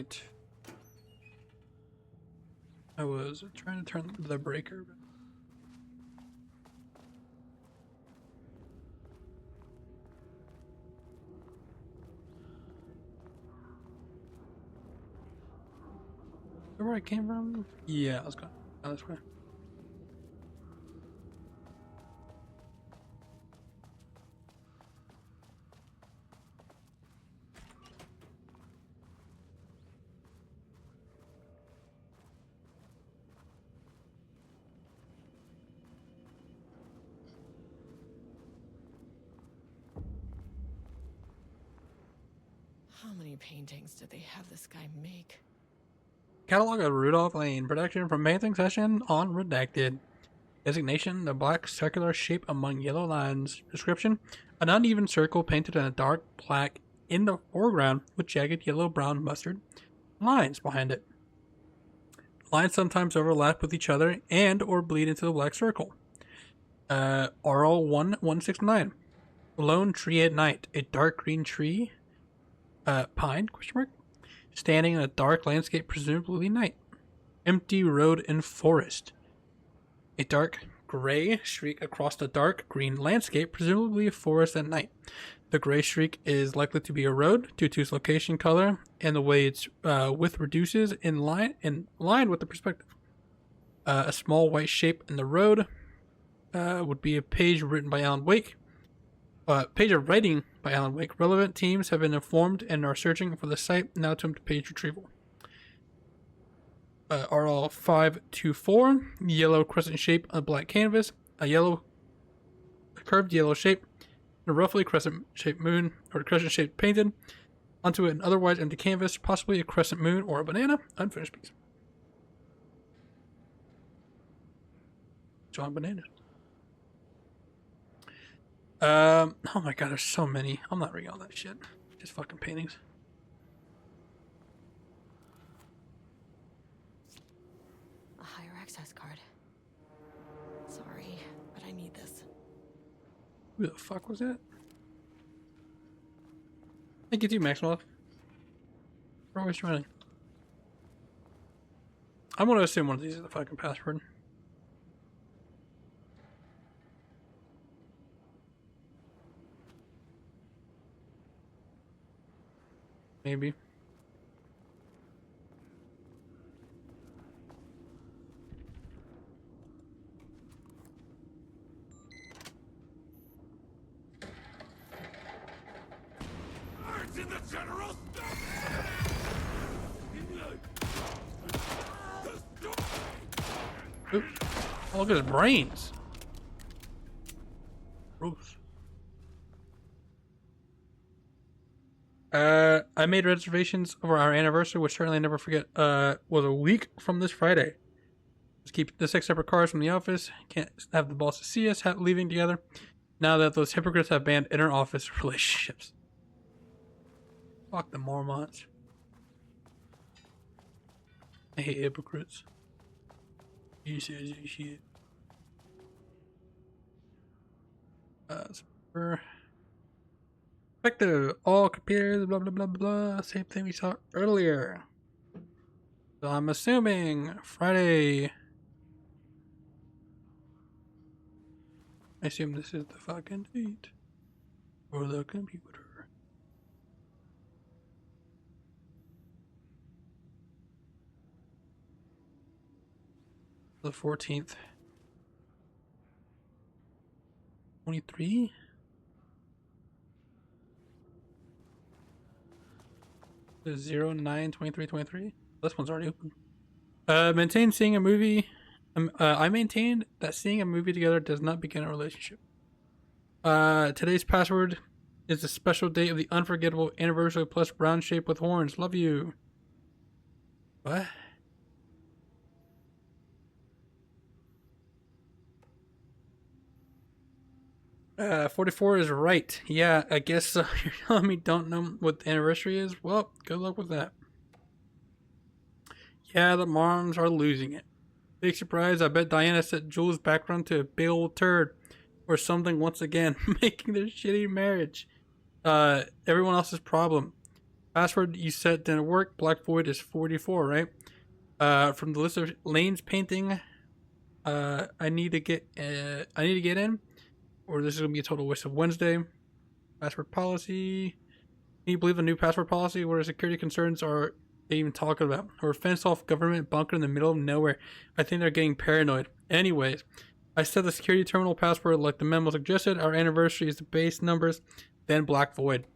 Alright. I was trying to turn the breaker. But... where I came from? Yeah, let's go this way. How many paintings did they have this guy make? Catalog of Rudolph Lane. Production from painting session on Redacted. Designation: the black circular shape among yellow lines. Description: an uneven circle painted in a dark black in the foreground with jagged yellow, brown, mustard lines behind it. Lines sometimes overlap with each other and or bleed into the black circle. RL 1169. Lone tree at night. A dark green tree, pine, question mark, standing in a dark landscape, presumably night. Empty road and forest. A dark gray streak across the dark green landscape, presumably a forest at night. The gray streak is likely to be a road due to its location, color, and the way its width reduces in line with the perspective. A small white shape in the road would be a page written by Alan Wake. Page of writing by Alan Wake. Relevant teams have been informed and are searching for the site. Now to page retrieval. RL 524. Yellow crescent shape on black canvas. A curved yellow shape. A roughly crescent shaped moon or crescent shaped painted onto an otherwise empty canvas, possibly a crescent moon or a banana. Unfinished piece. John Bananas. Oh my god, there's so many. I'm not reading all that shit. Just fucking paintings. A higher access card. Sorry, but I need this. Who the fuck was that? Thank you too, Maxwell. We're always running. I'm gonna assume one of these is the fucking password. Maybe. In the general. Oop. Oh, look at his brains. Gross. I made reservations for our anniversary, which certainly never forget. Was a week from this Friday. Just keep the 6 separate cars from the office. Can't have the bosses see us leaving together. Now that those hypocrites have banned inter-office relationships. Fuck the Mormonts. I hate hypocrites. He says shit. Effective. All computers, blah, blah, blah, blah. Same thing we saw earlier. So I'm assuming Friday. I assume this is the fucking date. For the computer. The 14th. 23? The 09/23/23? This one's already open. Maintain seeing a movie. I maintain that seeing a movie together does not begin a relationship. Today's password is the special date of the unforgettable anniversary plus brown shape with horns. Love you. What? 44 is right. Yeah, I guess you're telling me don't know what the anniversary is? Well, good luck with that. Yeah, the moms are losing it. Big surprise, I bet Diana set Jules' background to a big old turd or something once again, making their shitty marriage everyone else's problem. Password you set didn't work. Black Void is 44, right? From the list of lanes painting, I need to get in, or this is gonna be a total waste of Wednesday. Password policy. Can you believe the new password policy? What are security concerns are they even talking about? Or a fenced off government bunker in the middle of nowhere. I think they're getting paranoid. Anyways, I set the security terminal password like the memo suggested. Our anniversary is the base numbers, then Black Void.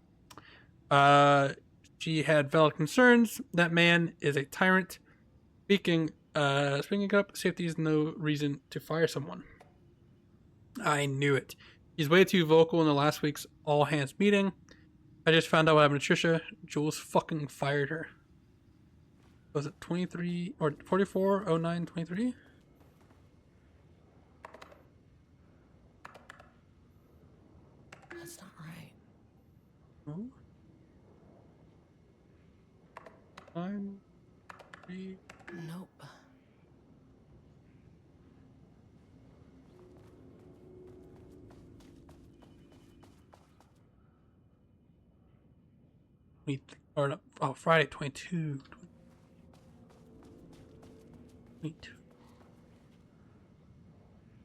She had valid concerns. That man is a tyrant. Speaking up, safety is no reason to fire someone. I knew it. He's way too vocal in the last week's all hands meeting. I just found out what happened to Trisha. Jules fucking fired her. Was it 23 or 44, 09, 23? That's not right. Oh. 9, 3. Nope. Or no, oh, Friday 22. 22.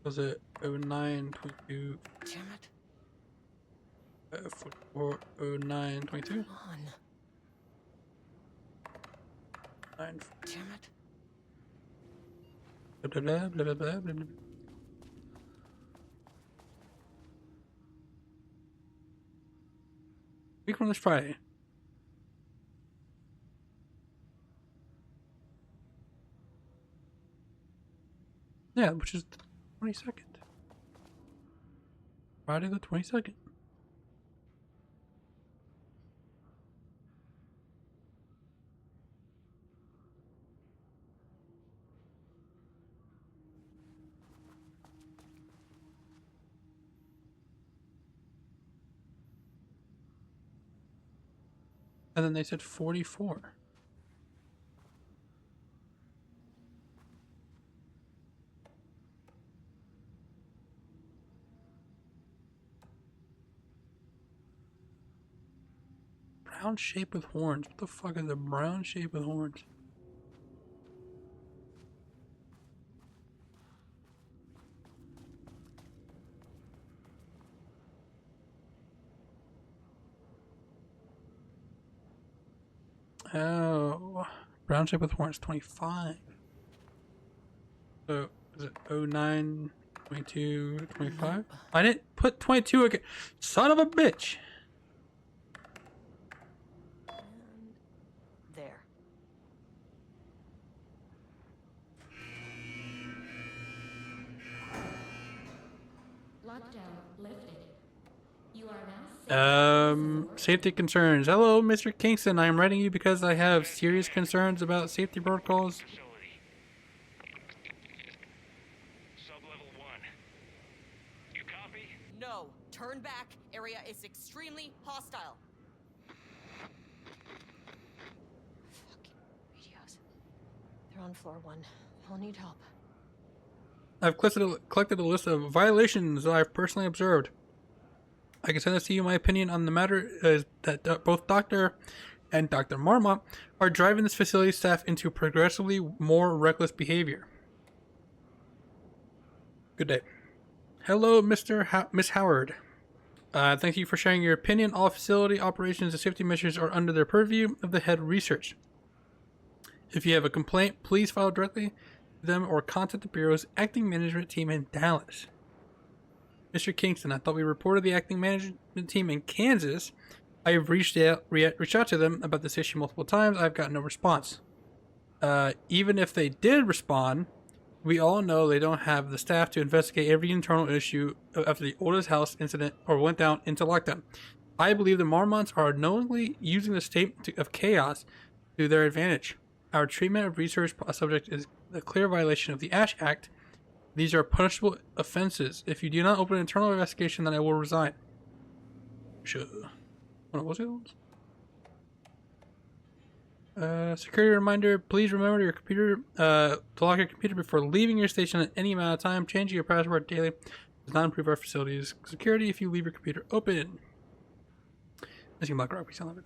Was it 09, 22? Damn it. 44, 09, 22? Come on. 9. Damn it. Blah, blah, blah, blah, blah, blah, blah. Week from this Friday. Yeah, which is the 22nd. Friday the 22nd. And then they said 44. Brown shape with horns. What the fuck is a brown shape with horns? Oh, brown shape with horns, 25. So, is it 09, 22, 25? I didn't put 22 again. Son of a bitch. And there. Lockdown lifted. You are now safe. Safety concerns. Hello, Mr. Kingston. I am writing you because I have serious concerns about safety protocols. Facility. Sublevel 1. You copy? No. Turn back. Area is extremely hostile. Fucking radios. They're on floor 1. I'll need help. I've collected a list of violations that I've personally observed. I can send this to you. My opinion on the matter is that both Dr. and Dr. Marmot are driving this facility staff into progressively more reckless behavior. Good day. Hello, Miss Howard. Thank you for sharing your opinion. All facility operations and safety measures are under the purview of the head of research. If you have a complaint, please file directly to them or contact the Bureau's acting management team in Dallas. Mr. Kingston, I thought we reported the acting management team in Kansas. I have reached out to them about this issue multiple times. I've got no response. Even if they did respond, we all know they don't have the staff to investigate every internal issue after the Otis House incident or went down into lockdown. I believe the Marmots are knowingly using the state of chaos to their advantage. Our treatment of research subject is a clear violation of the Ash Act. These are punishable offenses. If you do not open an internal investigation, then I will resign. Sure. What was it? Security reminder. Please remember your computer to lock your computer before leaving your station at any amount of time. Changing your password daily does not improve our facility's security if you leave your computer open. Missing Black Rock, we sound like it.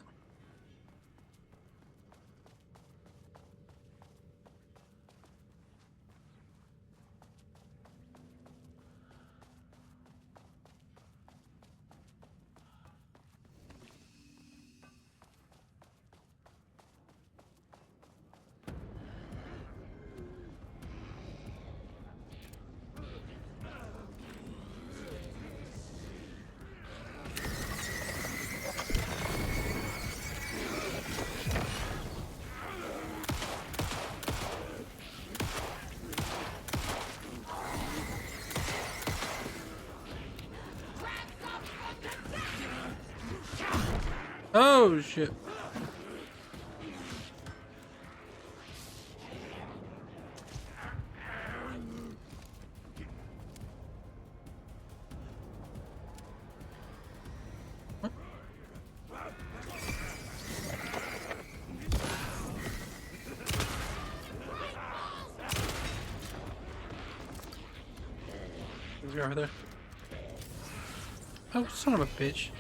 Oh shit. Is he over there? Oh, son of a bitch.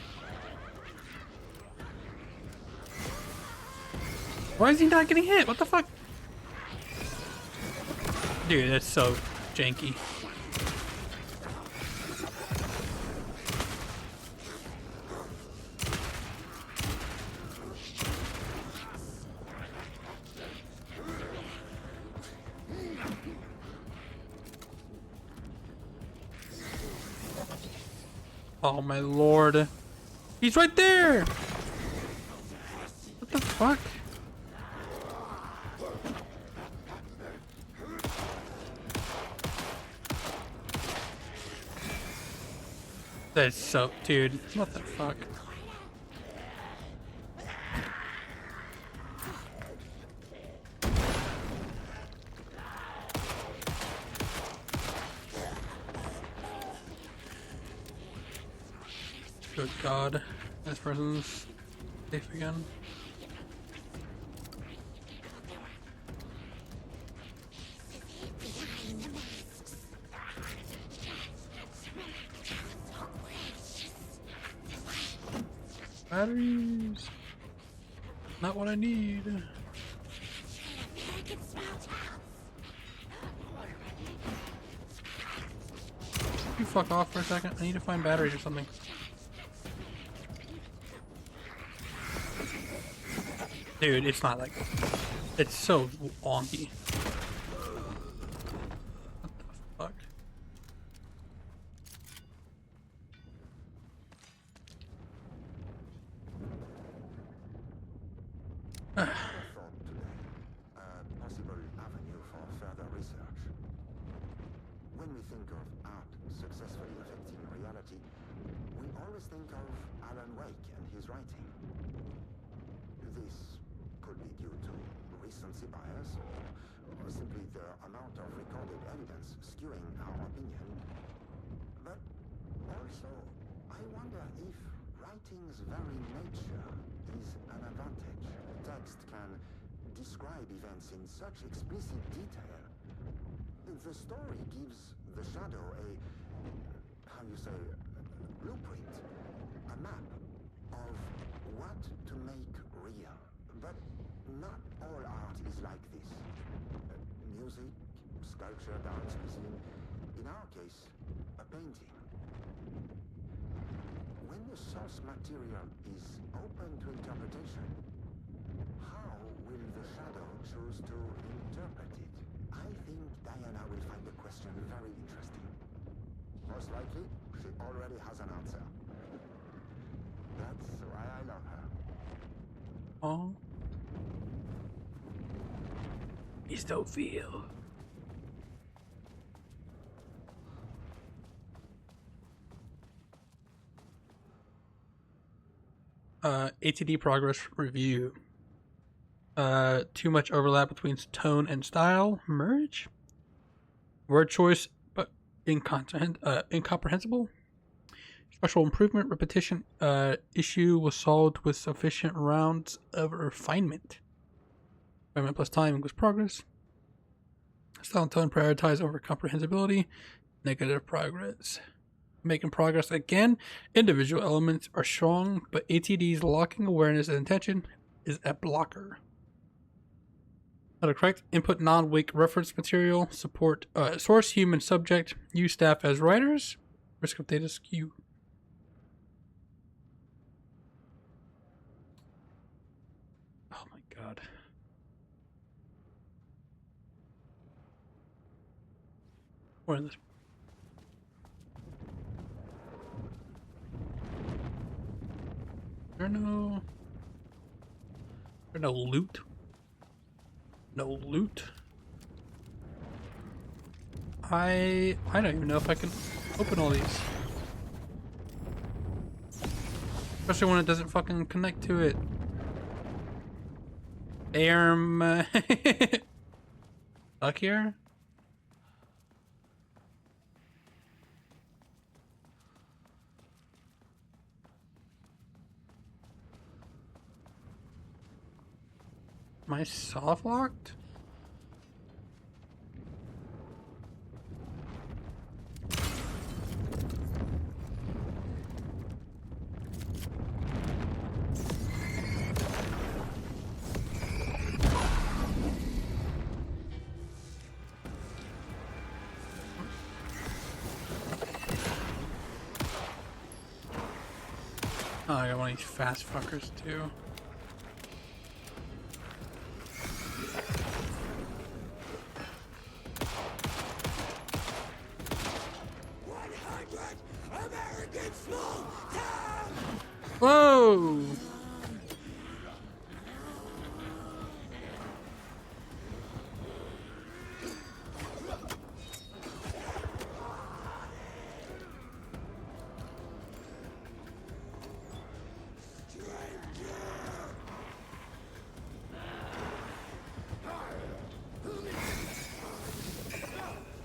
Why is he not getting hit? What the fuck? Dude, that's so janky. Oh my lord. He's right there! What the fuck? That's so... Dude, what the fuck? Good god. This person's safe again. Batteries. Not what I need. You fuck off for a second. I need to find batteries or something. Dude, it's not like... It's so wonky. What the fuck? Thought today, a possible avenue for further research. When we think of art successfully affecting reality, we always think of Alan Wake and his writing. This could be due to recency bias or simply the amount of recorded evidence skewing our opinion. But also, I wonder if writing's very nature is an advantage. Text can describe events in such explicit detail. The story gives the shadow a, how you say, blueprint, a map of what to make real. But not all art is like this. Music, sculpture, dance, cuisine, in our case, a painting. When the source material is open to interpretation, how will the shadow choose to interpret it? I think Diana will find the question very interesting. Most likely, she already has an answer. That's why I love her. Oh. You still feel. ATD progress review. Too much overlap between tone and style. Merge. Word choice, but incomprehensible. Special improvement. Repetition. Issue was solved with sufficient rounds of refinement. Refinement plus time equals progress. Style and tone prioritize over comprehensibility. Negative progress. Making progress again. Individual elements are strong, but ATD's locking awareness and intention is a blocker. Autocorrect. Input non-wake reference material. Support source human subject. Use staff as writers. Risk of data skew. Oh my god. Where is this? There's no loot. No loot. I don't even know if I can open all these. Especially when it doesn't fucking connect to it. Stuck here? Am I soft locked? Oh, I got one of these fast fuckers too. Whoa!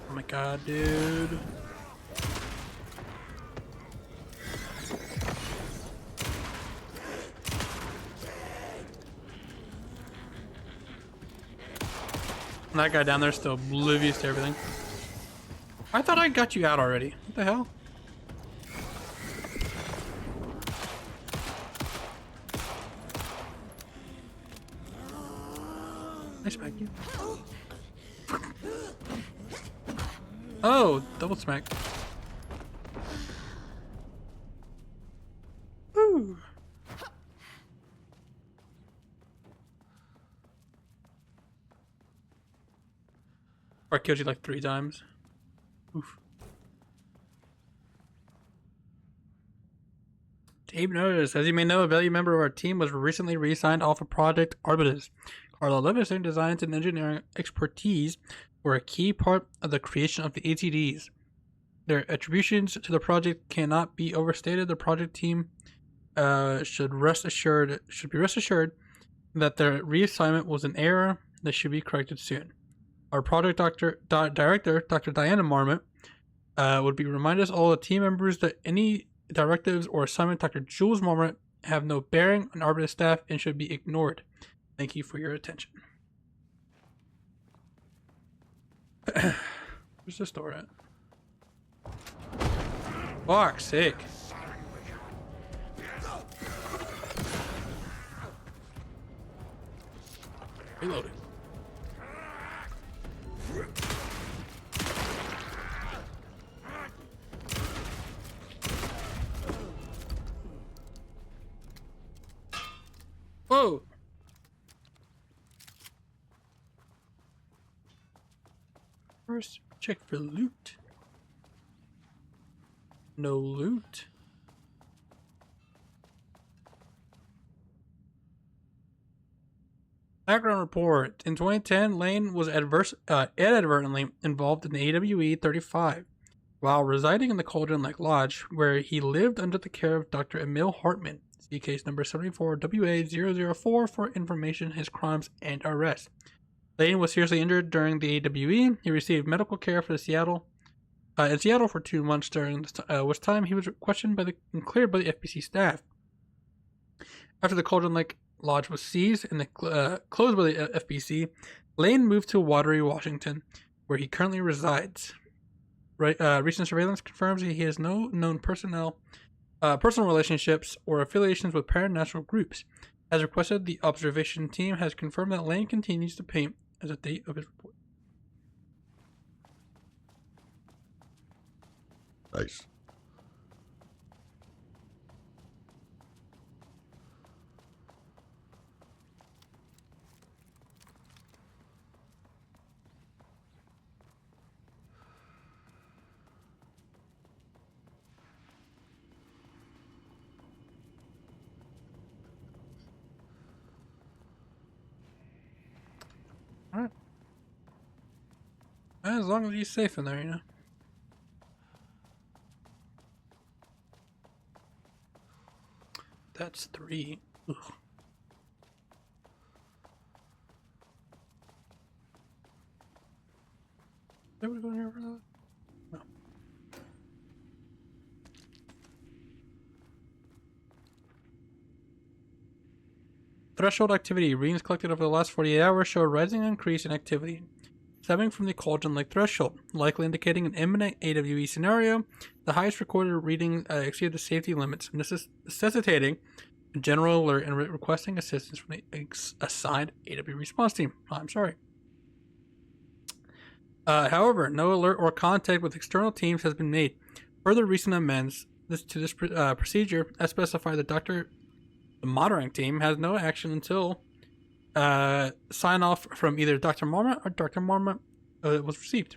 Oh my god, dude. And that guy down there still oblivious to everything. I thought I got you out already. What the hell? I smack you. Oh, double smack. Woo. Or I killed you like 3 times. Oof. Dave noticed, as you may know, a valued member of our team was recently re-signed off of Project Arbutus. Carla Livingston designs and engineering expertise were a key part of the creation of the ATDs. Their attributions to the project cannot be overstated. The project team should be rest assured that their reassignment was an error that should be corrected soon. Our project director, Dr. Diana Marmot, would be remind us all the team members that any directives or assignment Dr. Jules Marmot have no bearing on Arbutus staff and should be ignored. Thank you for your attention. Where's the store at? Fuck, sick. Reloading. Whoa! First, check for loot. No loot. Background report. In 2010, Lane was inadvertently involved in the AWE 35 while residing in the Cauldron Lake Lodge, where he lived under the care of Dr. Emil Hartman. See case number 74WA004 for information, his crimes, and arrest. Lane was seriously injured during the AWE. He received medical care for in Seattle for 2 months, during which time he was questioned and cleared by the FBC staff. After the Cauldron Lake Lodge was seized and closed by the FBC, Lane moved to Watery, Washington, where he currently resides. Recent surveillance confirms he has no known personal relationships or affiliations with paranatural groups. As requested, the observation team has confirmed that Lane continues to paint as a date of his report. Nice. Alright. As long as he's safe in there, you know. That's 3. Ugh. Did we go in here for that? No. Threshold activity. Readings collected over the last 48 hours show a rising increase in activity stemming from the Cauldron Lake threshold, likely indicating an imminent AWE scenario. The highest recorded reading exceeded the safety limits, necessitating a general alert and requesting assistance from the assigned AWE response team. I'm sorry. However, no alert or contact with external teams has been made. Further recent amendments to this procedure, as specified, the monitoring team has no action until sign off from either Dr. Marmot or Dr. Marmot was received.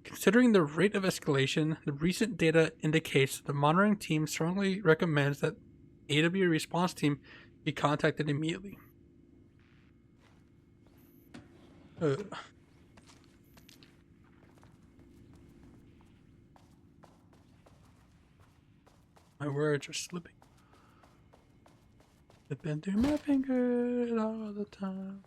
Considering the rate of escalation, the recent data indicates the monitoring team strongly recommends that AWE response team be contacted immediately. My words are slipping. Slipping through my fingers all the time.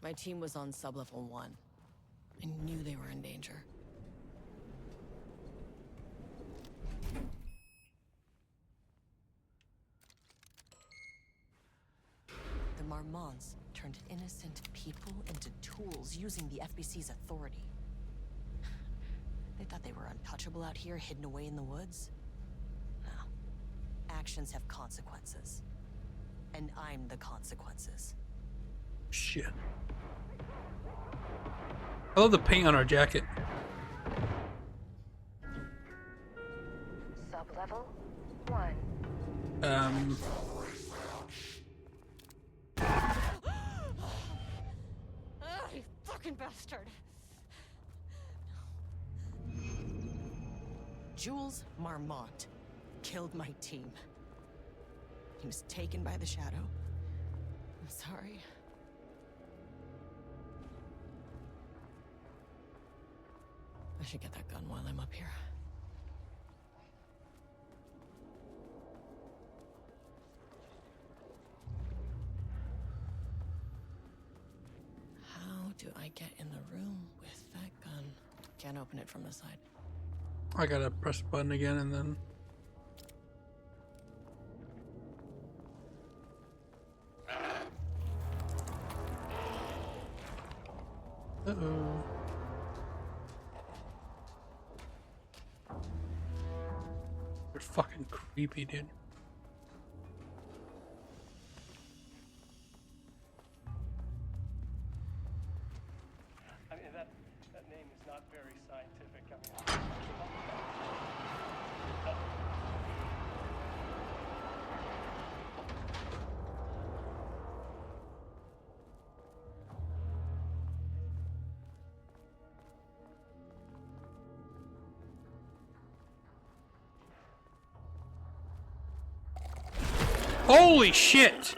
My team was on sublevel 1. I knew they were in danger. The Marmonts turned innocent people into tools using the FBC's authority. They thought they were untouchable out here, hidden away in the woods? No. Actions have consequences. And I'm the consequences. Shit. I love the paint on our jacket. Sublevel 1. You fucking bastard! Jules Marmont killed my team. He was taken by the Shadow. I'm sorry. I should get that gun while I'm up here. How do I get in the room with that gun? Can't open it from the side. I gotta press the button again and then. Uh-oh. You're fucking creepy, dude. I mean, that name is not very scientific. I mean, Holy shit!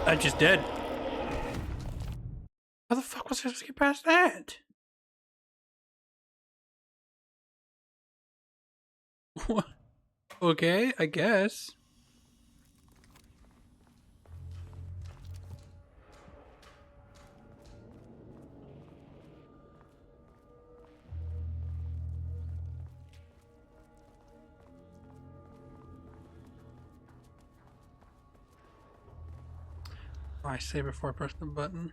I'm just dead. How the fuck was I supposed to get past that? What? Okay, I guess. I say before I press the button.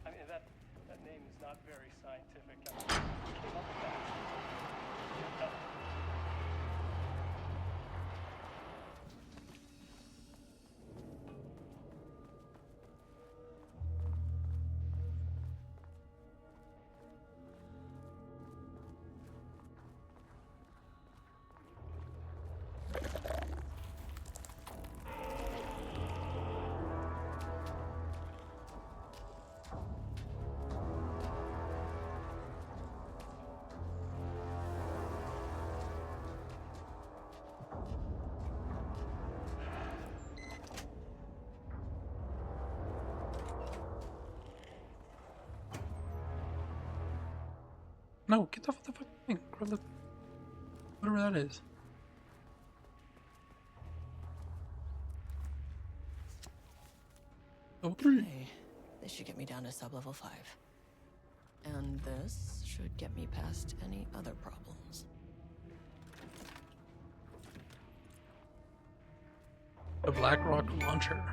I mean, that name is not very scientific. I mean, who came up with that? No, get off the fucking thing. Grab the... Whatever that is. Level 3. Okay, this should get me down to sub-level 5. And this should get me past any other problems. The Blackrock launcher.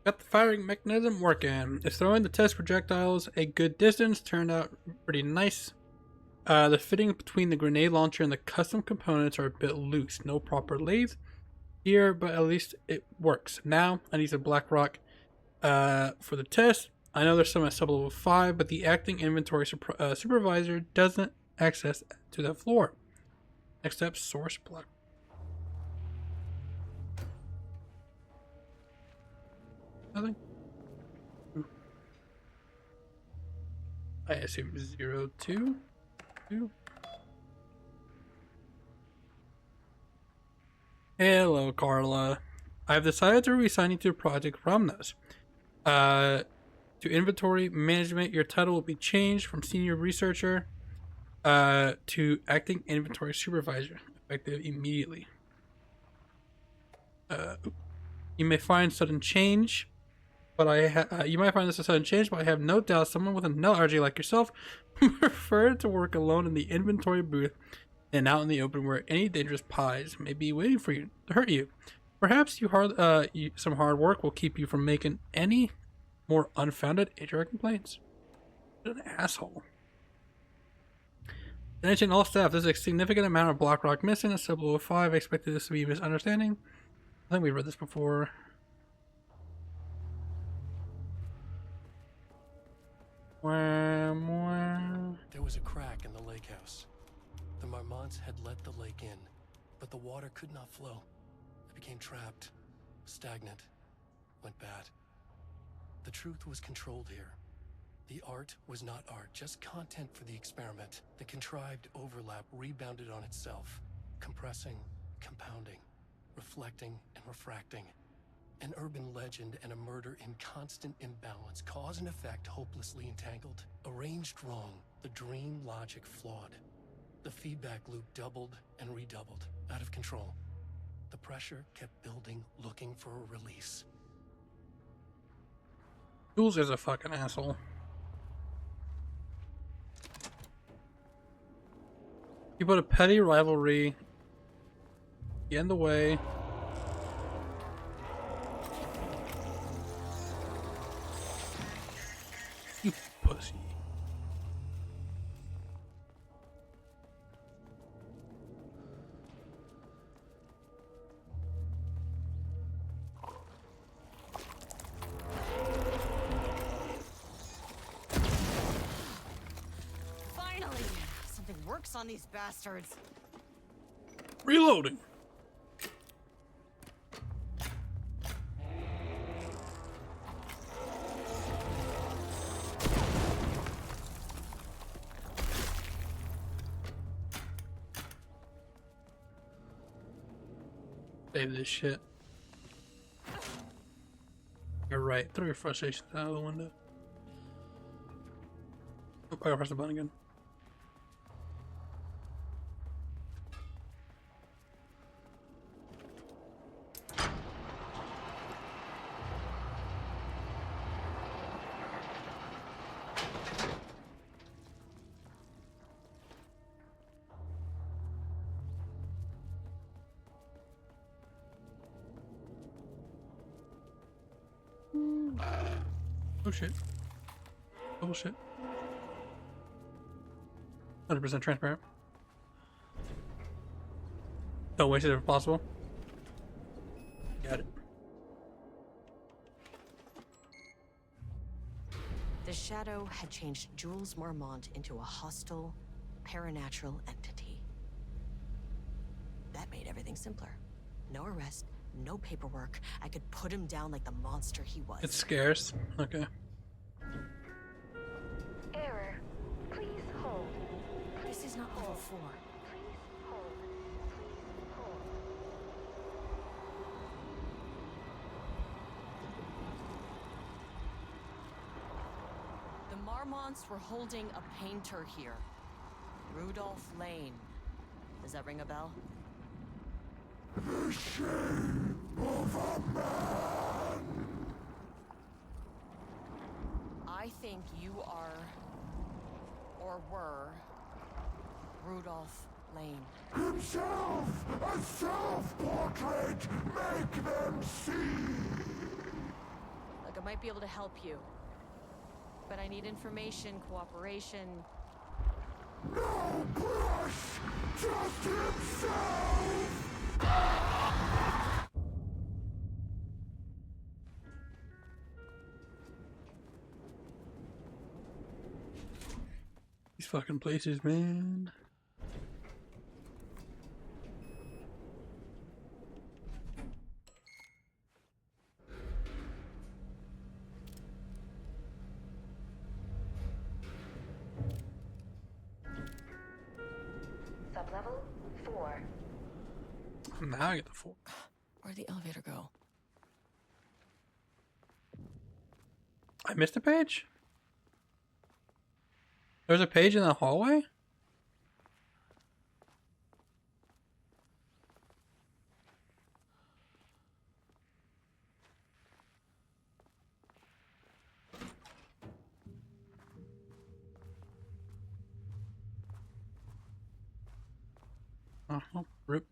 Got the firing mechanism working. It's throwing the test projectiles a good distance. Turned out pretty nice. The fitting between the grenade launcher and the custom components are a bit loose. No proper lathe here, but at least it works. Now I need a Blackrock for the test. I know there's some at sub-level 5, but the acting inventory supervisor doesn't access to the floor. Next step, source block. Nothing. I assume 0, 2, 2. Hello, Carla. I've decided to reassign you to Project Ramnas. To inventory management, your title will be changed from senior researcher to acting inventory supervisor, effective immediately. You may find sudden change, but you might find this a sudden change, but I have no doubt someone with a nut allergy like yourself prefer to work alone in the inventory booth and out in the open where any dangerous pies may be waiting for you to hurt you. Perhaps some hard work will keep you from making any more unfounded HR complaints. What an asshole. Attention all staff, there's a significant amount of Blackrock missing at sub-level 5. I expected this to be a misunderstanding. I think we've read this before. There was a crack in the lake house. The Marmonts had let the lake in, but the water could not flow. It became trapped, stagnant, went bad. The truth was controlled here. The art was not art, just content for the experiment. The contrived overlap rebounded on itself, compressing, compounding, reflecting and refracting. An urban legend and a murder in constant imbalance, cause and effect hopelessly entangled. Arranged wrong, the dream logic flawed. The feedback loop doubled and redoubled, out of control. The pressure kept building, looking for a release. Jules is a fucking asshole. You put a petty rivalry in the way. You pussy. Finally! Something works on these bastards. Reloading. Save this shit. You're right. Throw your frustrations out of the window. Oh, I gotta press the button again. Oh shit. Oh shit. 100% transparent. Don't waste it if possible. Got it. The Shadow had changed Jules Marmont into a hostile, paranatural entity. That made everything simpler. No arrest, no paperwork. I could put him down like the monster he was. It's scarce. Okay. Error. Please hold. This is not level 4. Please hold. Please hold. Marmonts were holding a painter here. Rudolph Lane. Does that ring a bell? The shape of a man. I think you are, or were, Rudolph Lane. Himself, a self-portrait. Make them see. Look, I might be able to help you. But I need information, cooperation. No brush, just himself. These fucking places, man. Sublevel 4. Now I get the 4. Where'd the elevator go? I missed a page? There's a page in the hallway? Oh, rip.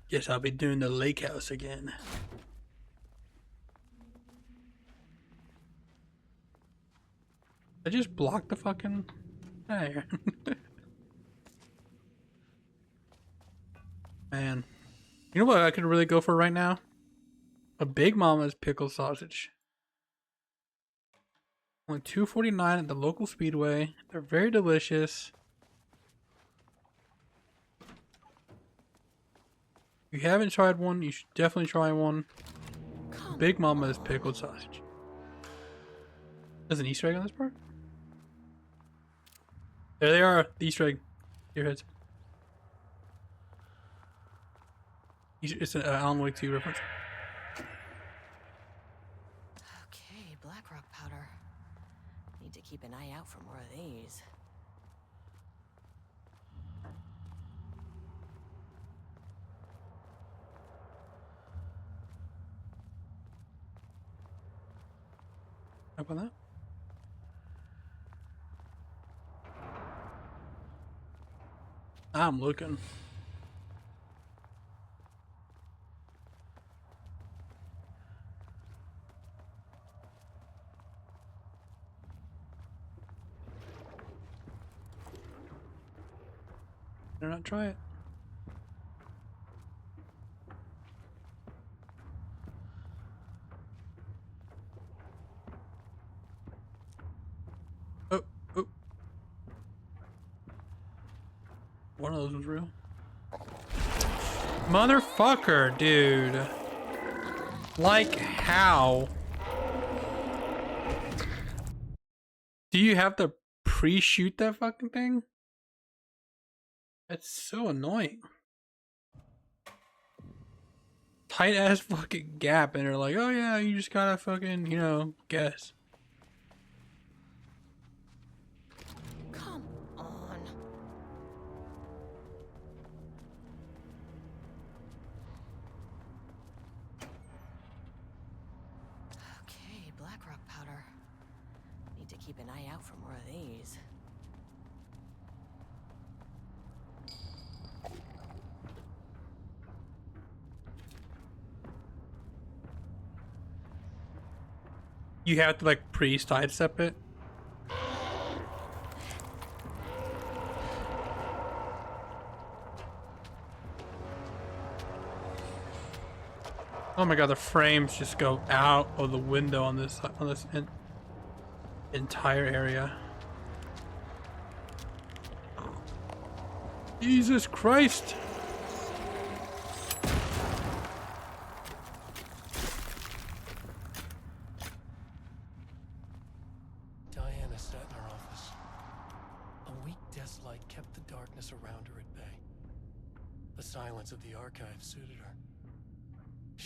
Guess I'll be doing the lake house again. I just blocked the fucking... Hey. Man. You know what I could really go for right now? A Big Mama's pickle sausage. Only $2.49 at the local Speedway. They're very delicious. If you haven't tried one, you should definitely try one. Big Mama's pickled sausage. There's an Easter egg on this part? There they are, the Easter egg. Your heads. It's an Alan Wake 2 reference. Okay, Blackrock powder. Need to keep an eye out for more of these. How about that? I'm looking. Better not try it. Oh, oh. One of those was real. Motherfucker, dude. Like, how? Do you have to pre-shoot that fucking thing? That's so annoying. Tight ass fucking gap, and they're like, oh yeah, you just gotta fucking, you know, guess. Come on. Okay, Blackrock powder. Need to keep an eye out for more of these. You have to like pre-sidestep it. Oh my god, the frames just go out of the window on this entire area. Jesus Christ! Diana sat in her office. A weak desk light kept the darkness around her at bay. The silence of the archive suited her.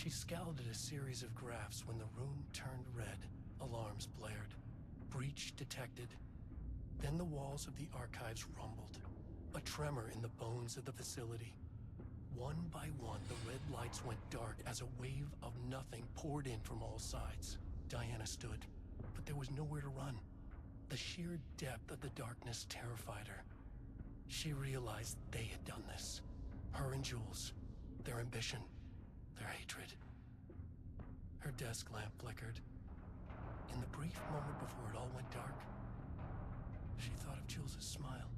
She scowled at a series of graphs when the room turned red. Alarms blared. Breach detected. Then the walls of the archives rumbled. A tremor in the bones of the facility. One by one, the red lights went dark as a wave of nothing poured in from all sides. Diana stood, but there was nowhere to run. The sheer depth of the darkness terrified her. She realized they had done this. Her and Jules. Their ambition. Their hatred. Her desk lamp flickered. In the brief moment before it all went dark, she thought of Jules' smile.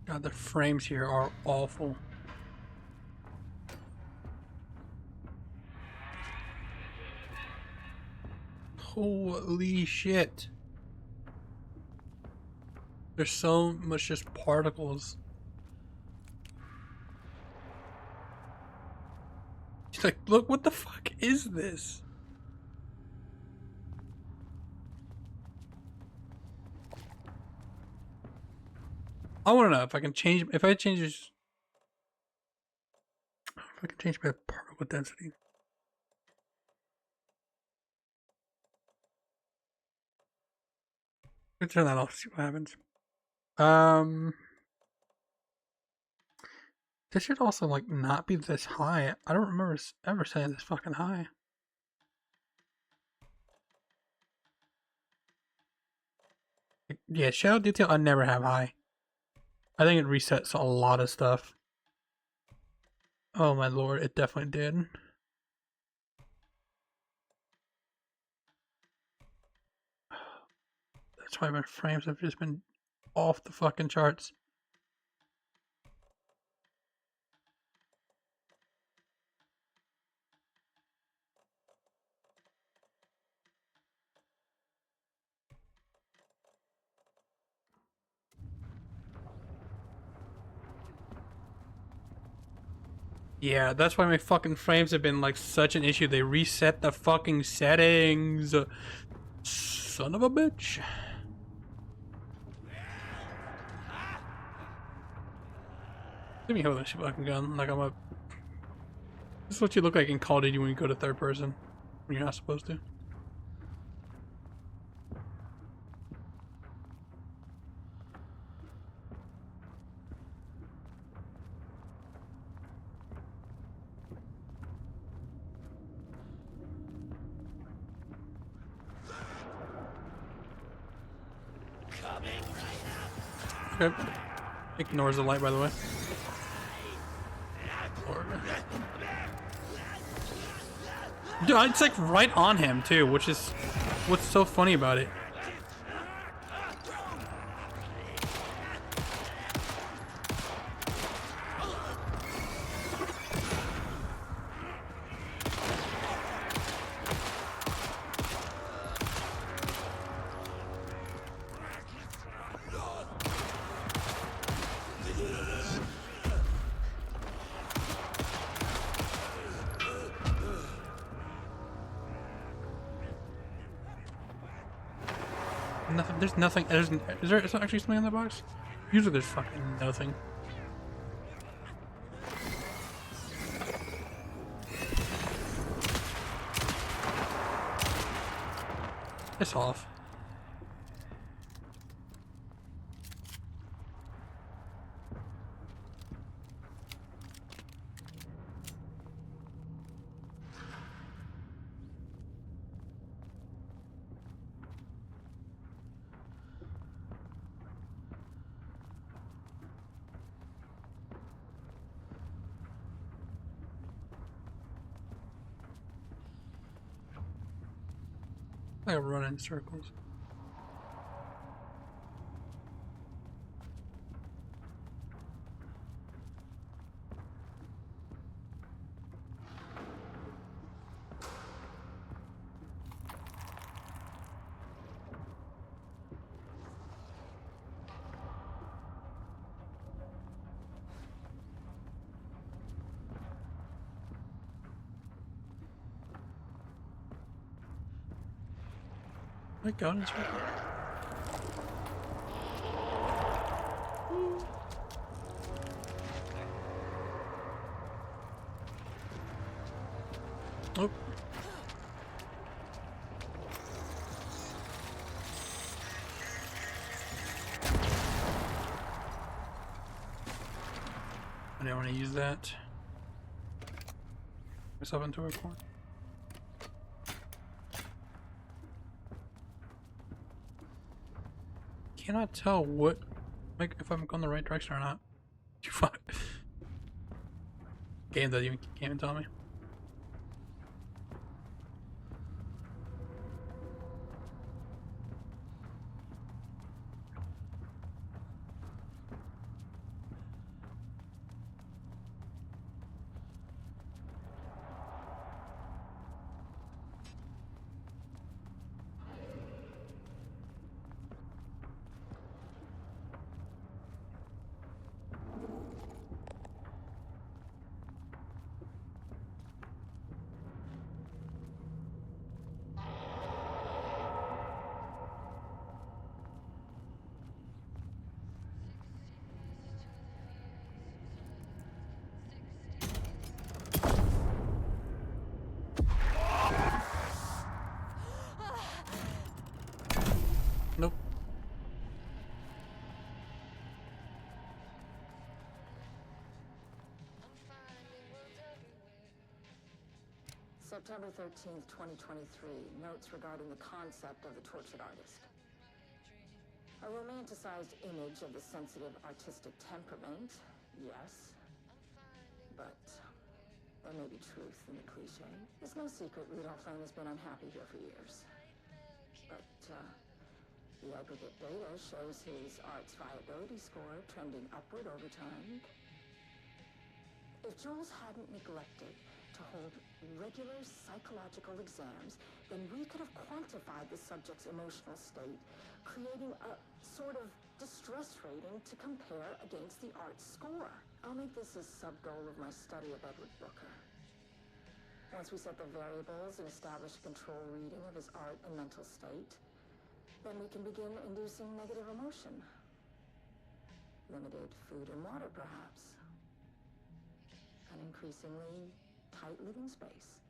God, the frames here are awful. Holy shit. There's so much just particles. She's like, look, what the fuck is this? I want to know if I can change, if I change this, if I can change my particle density. Let's turn that off, see what happens. This should also like not be this high. I don't remember ever saying this fucking high. Yeah, shadow detail I never have high. I think it resets a lot of stuff. Oh my lord, it definitely did. That's why my frames have just been off the fucking charts. Yeah, that's why my fucking frames have been like such an issue. They reset the fucking settings. Son of a bitch. Let me hold this fucking gun like I'm a... This is what you look like in Call of Duty when you go to third person. When you're not supposed to. Okay. Ignores the light, by the way. Dude, it's like right on him too, which is what's so funny about it. Nothing. There's nothing. Is there actually something in the box? Usually there's fucking nothing. It's off. I run in circles. My gun is right there. Oh. I don't want to use that. Myself into a corner. Cannot tell what, like, if I'm going the right direction or not. You fuck. Game doesn't even can't even tell me. Nope. September 13th, 2023. Notes regarding the concept of the tortured artist. A romanticized image of the sensitive artistic temperament, yes. But there may be truth in the cliche. It's no secret Rudolph Lane has been unhappy here for years. But, the aggregate data shows his art's viability score trending upward over time. If Jules hadn't neglected to hold regular psychological exams, then we could have quantified the subject's emotional state, creating a sort of distress rating to compare against the art's score. I'll make this a sub-goal of my study of Edward Booker. Once we set the variables and establish a control reading of his art and mental state, then we can begin inducing negative emotion. Limited food and water, perhaps. An increasingly tight living space.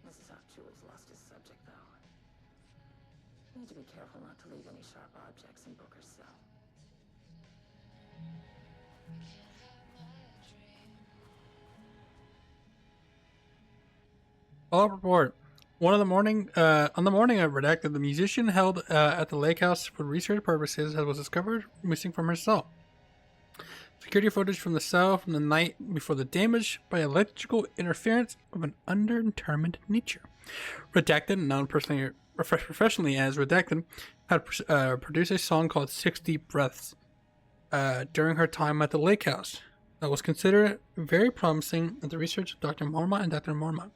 This is how Jules lost his subject, though. Need to be careful not to leave any sharp objects in Booker's cell. Follow-up report. On the morning of Redacted, the musician held at the lake house for research purposes was discovered missing from her cell. Security footage from the cell from the night before the damage by electrical interference of an undetermined nature. Redacted, known professionally as Redacted, had produced a song called 60 Breaths during her time at the lake house that was considered very promising at the research of Dr. Mormont and Dr. Mormont.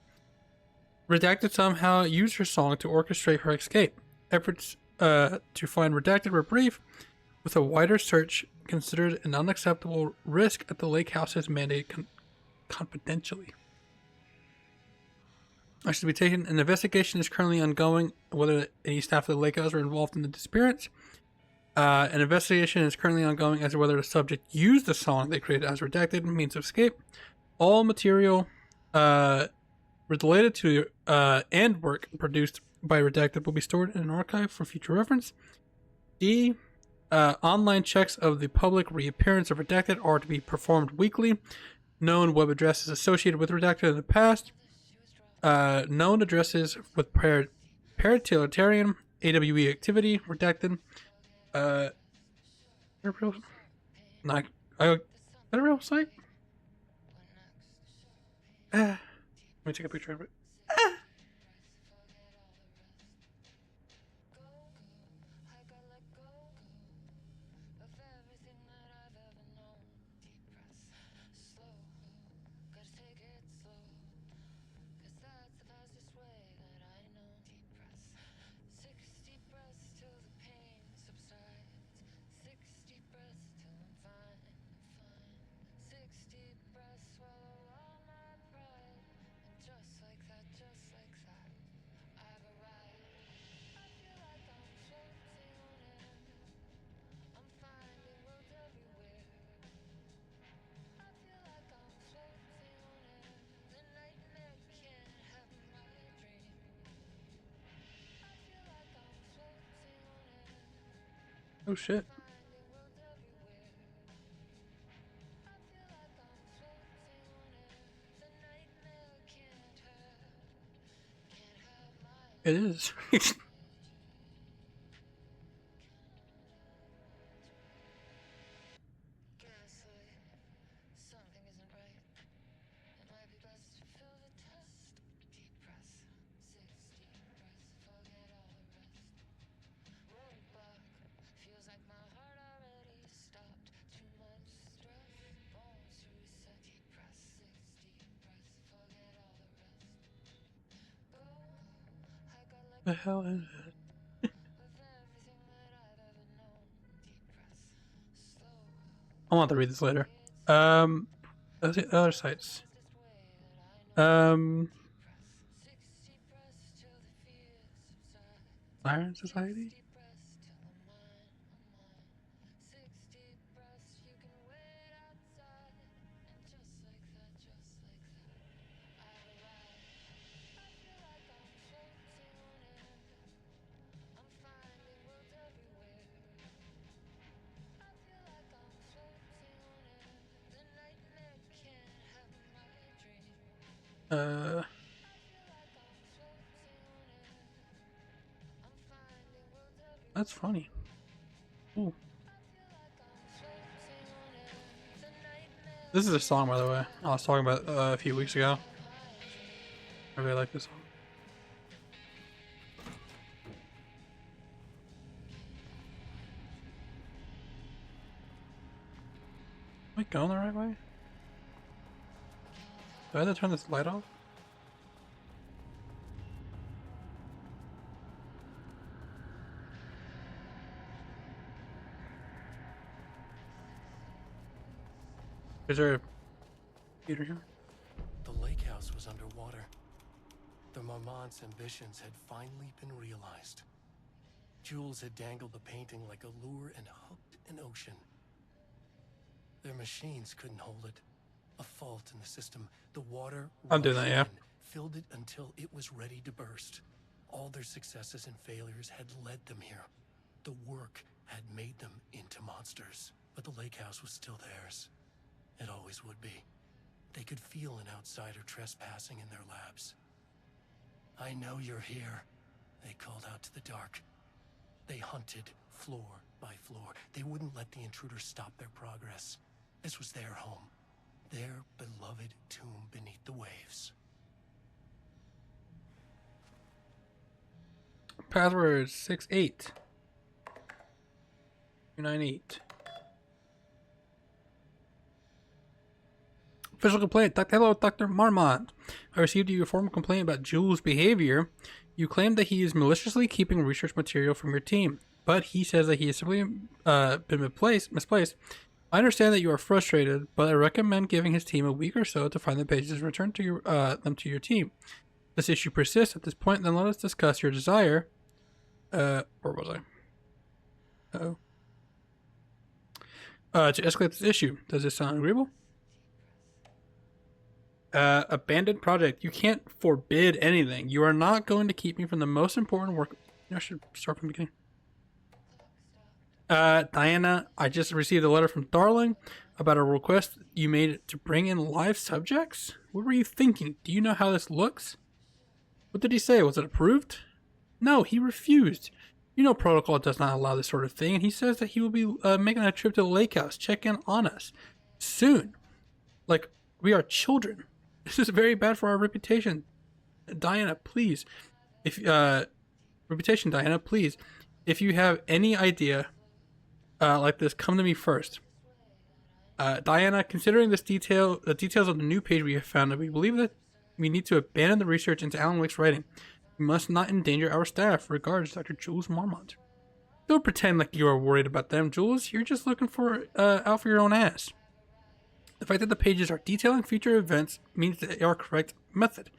Redacted somehow used her song to orchestrate her escape. Efforts to find Redacted were brief, with a wider search considered an unacceptable risk at the lake house as mandated confidentially. An investigation is currently ongoing whether any staff of the lake house were involved in the disappearance. An investigation is currently ongoing as to whether the subject used the song they created as Redacted means of escape. All material related to and work produced by Redacted will be stored in an archive for future reference. D. Online checks of the public reappearance of Redacted are to be performed weekly. Known web addresses associated with Redacted in the past. Known addresses with paratilietarian AWE activity. Redacted. Is that a real site? Let me take a picture of it. Oh shit. It is. The hell is it? I want to read this later. Other sites. Iron Society? That's funny. Ooh. This is a song, by the way, I was talking about a few weeks ago. I really like this song. Am I going the right way? Do I have to turn this light off? Is there a computer here? The lake house was underwater. The Marmont's ambitions had finally been realized. Jules had dangled the painting like a lure and hooked an ocean. Their machines couldn't hold it. A fault in the system. The water I'm doing that, rushed yeah. in, filled it until it was ready to burst. All their successes and failures had led them here. The work had made them into monsters. But the lake house was still theirs. It always would be. They could feel an outsider trespassing in their labs. I know you're here, they called out to the dark. They hunted floor by floor. They wouldn't let the intruders stop their progress. This was their home, their beloved tomb beneath the waves. Password 68298. Official complaint. Hello, Dr. Marmont. I received your formal complaint about Jules' behavior. You claim that he is maliciously keeping research material from your team, but he says that he has simply been misplaced. I understand that you are frustrated, but I recommend giving his team a week or so to find the pages and return to them to your team. If this issue persists at this point, then let us discuss your desire. Where was I? Uh-oh. To escalate this issue. Does this sound agreeable? Abandoned project. You can't forbid anything. You are not going to keep me from the most important work. I should start from the beginning. Diana, I just received a letter from Darling about a request you made to bring in live subjects. What were you thinking? Do you know how this looks? What did he say? Was it approved? No, he refused. You know protocol does not allow this sort of thing, and he says that he will be making a trip to the lake house, check in on us soon. Like, we are children. This is very bad for our reputation. Diana, please. Reputation, Diana, please. If you have any idea like this, come to me first. Diana, considering the details of the new page we have found, we believe that we need to abandon the research into Alan Wake's writing. We must not endanger our staff. Regards, Dr. Jules Marmont. Don't pretend like you are worried about them, Jules. You're just looking out for your own ass. The fact that the pages are detailing future events means that they are correct method.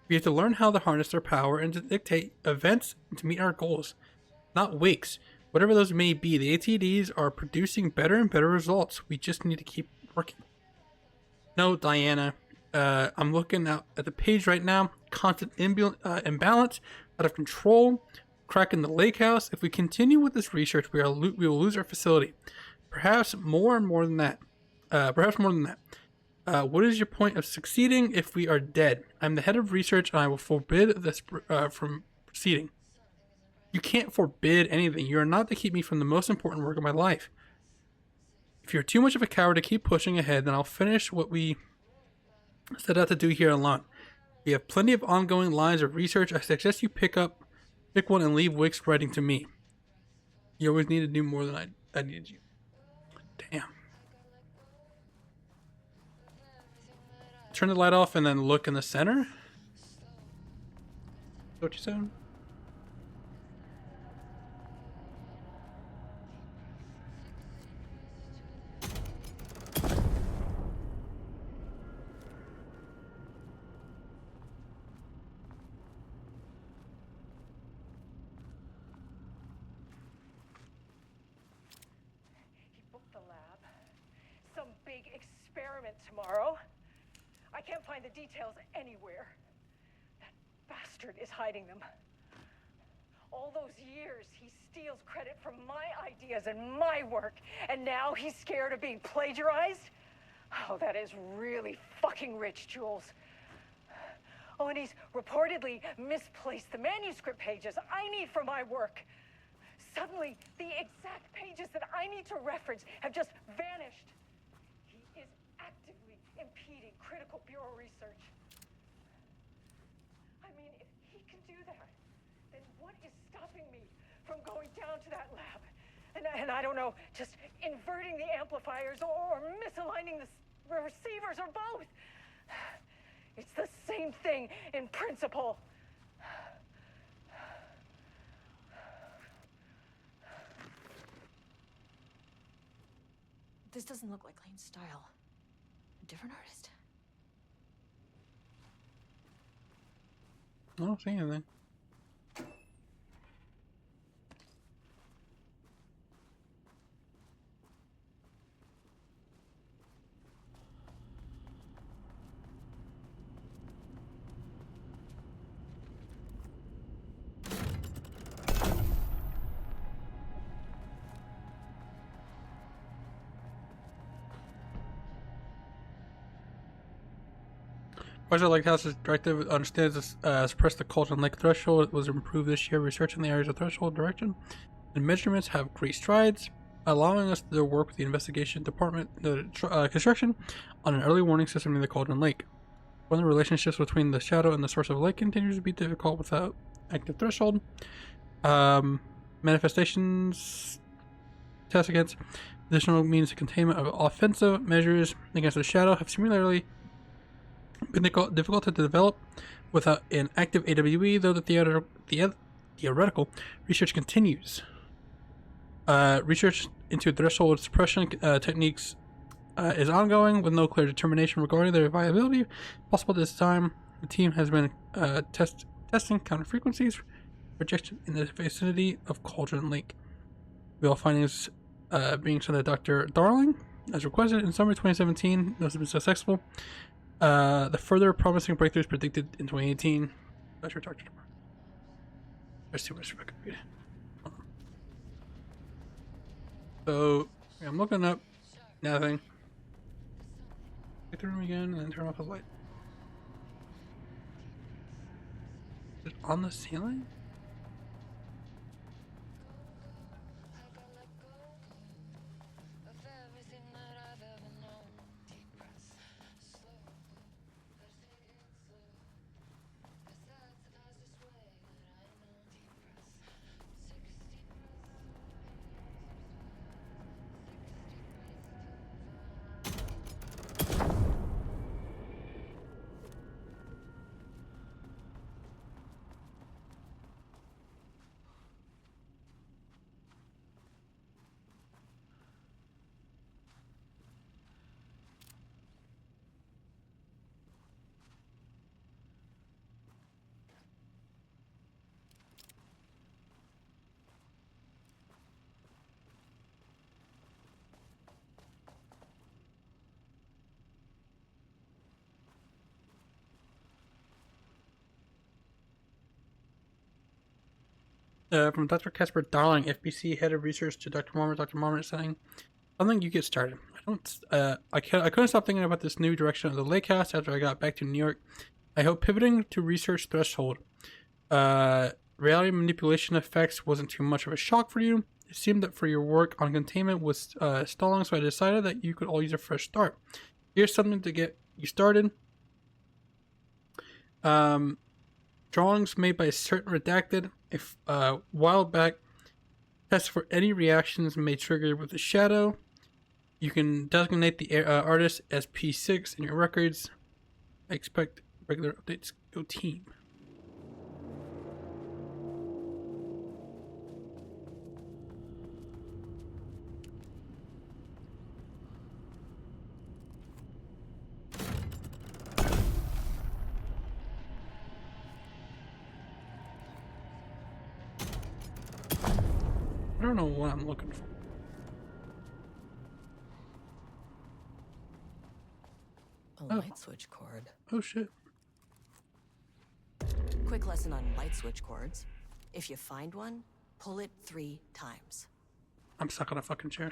We have to learn how to harness their power and to dictate events to meet our goals. Not wakes. Whatever those may be, the ATDs are producing better and better results. We just need to keep working. No, Diana. I'm looking out at the page right now. Constant imbalance, out of control. crack in the lake house. If we continue with this research, we will lose our facility. Perhaps more than that. What is your point of succeeding if we are dead? I'm the head of research, and I will forbid this from proceeding. You can't forbid anything. You are not to keep me from the most important work of my life. If you're too much of a coward to keep pushing ahead, then I'll finish what we set out to do here alone. We have plenty of ongoing lines of research. I suggest you pick one and leave Wick's writing to me. You always need to do more than I needed you. Damn. Turn the light off and then look in the center. Is that what you said? Tomorrow. I can't find the details anywhere. That bastard is hiding them. All those years, he steals credit from my ideas and my work, and now he's scared of being plagiarized? Oh, that is really fucking rich, Jules. Oh, and he's reportedly misplaced the manuscript pages I need for my work. Suddenly, the exact pages that I need to reference have just vanished. Actively impeding critical bureau research. I mean, if he can do that, then what is stopping me from going down to that lab? And I don't know, just inverting the amplifiers or misaligning the receivers or both. It's the same thing in principle. This doesn't look like Lane's style. A different artist? I don't see anything. Project Lighthouse's directive understands suppress the Cauldron Lake threshold. It was improved this year. Research in the areas of threshold direction and measurements have great strides, allowing us to work with the investigation department, the construction on an early warning system near the Cauldron Lake. One of the relationships between the shadow and the source of the lake continues to be difficult without active threshold. Manifestations test against additional means of containment of offensive measures against the shadow have similarly been difficult to develop without an active AWE, though the theoretical research continues. Research into threshold suppression techniques is ongoing with no clear determination regarding their viability. Possible at this time, the team has been testing counter frequencies projection in the vicinity of Cauldron Lake. With all findings being sent to Dr. Darling as requested in summer 2017. Those have been successful. The further promising breakthroughs predicted in 2018. That's your doctor tomorrow. There's too much for my computer. So I'm looking up nothing. Get the room again and then turn off the light. Is it on the ceiling? From Dr. Casper Darling, FBC head of research, to Dr. Marmot. Dr. Marmot saying, "Something you get started. I couldn't stop thinking about this new direction of the lake house after I got back to New York. I hope pivoting to research threshold. Reality manipulation effects wasn't too much of a shock for you. It seemed that for your work on containment was stalling, so I decided that you could all use a fresh start. Here's something to get you started. Drawings made by certain redacted a while back. Test for any reactions may trigger with a shadow. You can designate the artist as P6 in your records. I expect regular updates. Go team." I don't know what I'm looking for. A light switch cord. Oh shit. Quick lesson on light switch cords. If you find one, pull it 3 times. I'm stuck on a fucking chair.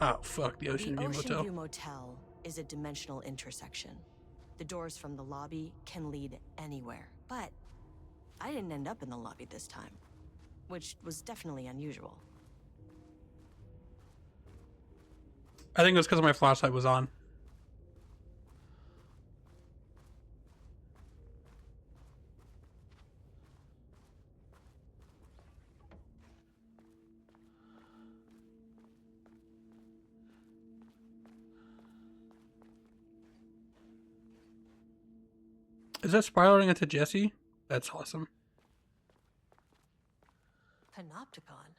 Oh fuck, the Ocean View Motel. Ocean View Motel is a dimensional intersection. The doors from the lobby can lead anywhere, but I didn't end up in the lobby this time, which was definitely unusual. I think it was because my flashlight was on. Is that spiraling into Jesse? That's awesome. Panopticon?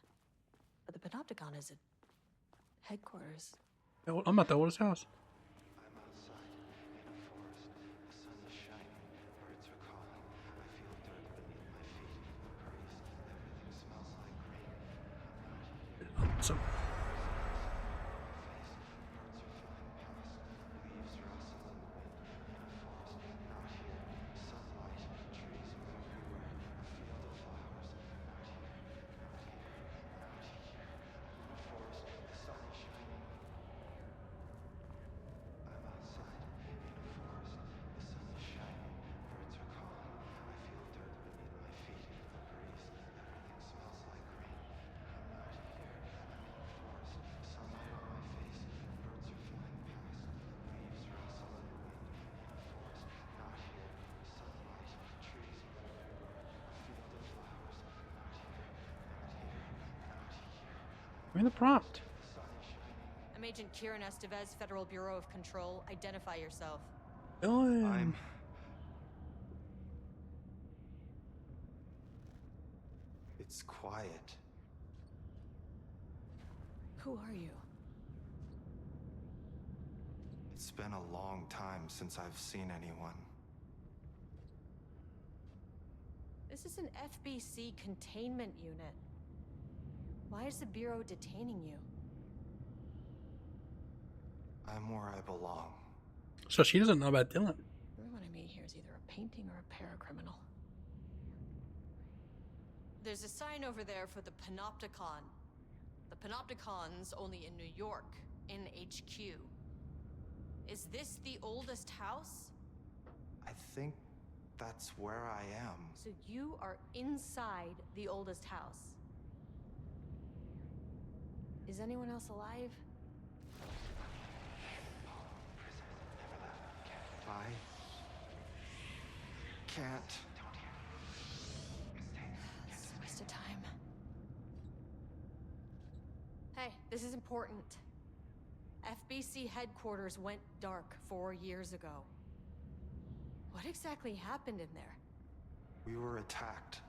But the Panopticon is at headquarters. I'm at the oldest house. I'm outside in a forest. The sun is shining. Birds are calling. I feel dirt beneath my feet. Priest, everything smells like rain. Awesome. Give me the prompt. I'm Agent Kieran Estevez, Federal Bureau of Control. Identify yourself. Dylan. It's quiet. Who are you? It's been a long time since I've seen anyone. This is an FBC containment unit. Why is the Bureau detaining you? I'm where I belong. So she doesn't know about Dylan. Everyone I meet here is either a painting or a paracriminal. There's a sign over there for the Panopticon. The Panopticon's only in New York, in HQ. Is this the oldest house? I think that's where I am. So you are inside the oldest house. Is anyone else alive? I can't. It's a waste of time. Hey, this is important. FBC headquarters went dark 4 years ago. What exactly happened in there? We were attacked.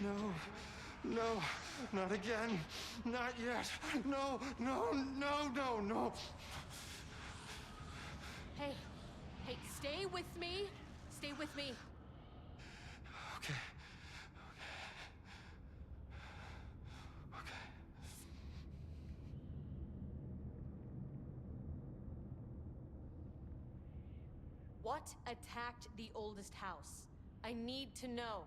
No, no, not again. Not yet. No, no, no, no, no. Hey, stay with me. Stay with me. Okay. Okay. What attacked the oldest house? I need to know.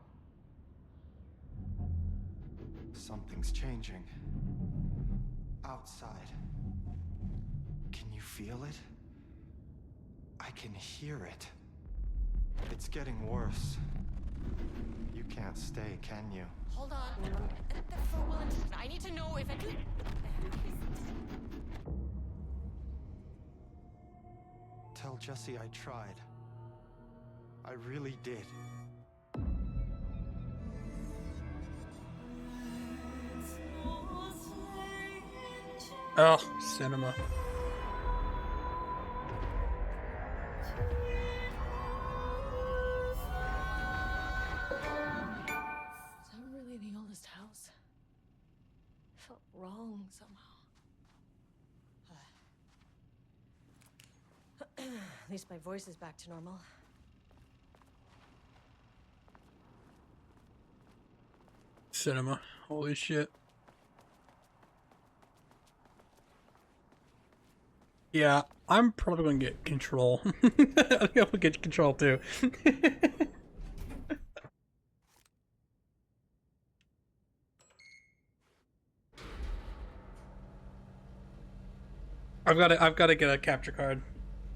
Something's changing. Outside. Can you feel it? I can hear it. It's getting worse. You can't stay, can you? Hold on. For Will and Tristan, I need to know if it... Tell Jesse I tried. I really did. Oh, cinema. Is that really the oldest house? Felt wrong somehow. At least my voice is back to normal. Cinema. Holy shit. Yeah, I'm probably gonna get Control. I think I'll get Control too. I've got to get a capture card.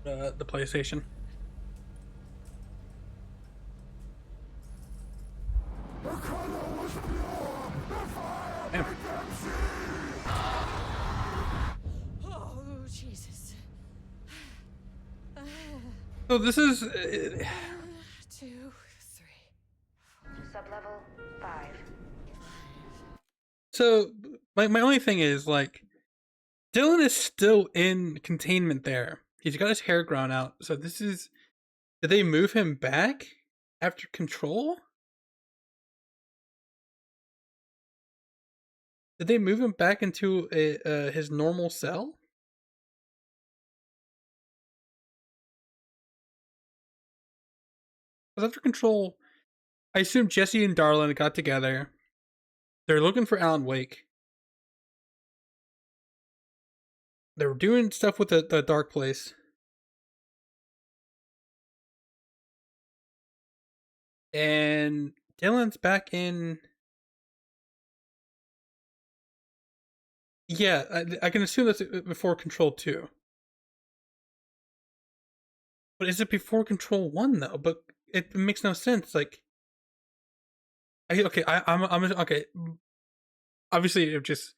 The PlayStation. Damn. Oh, Jesus. So this is 2, 3. Sublevel 5. so my only thing is like Dylan is still in containment there. He's got his hair grown out. So this is, did they move him back after Control? Did they move him back into his normal cell? Because after Control, I assume Jesse and Darlin got together. They're looking for Alan Wake. They were doing stuff with the Dark Place. And Dylan's back in... Yeah, I can assume that's before Control 2. But is it before Control 1 though? But it makes no sense. Like, I'm okay. Obviously, it's just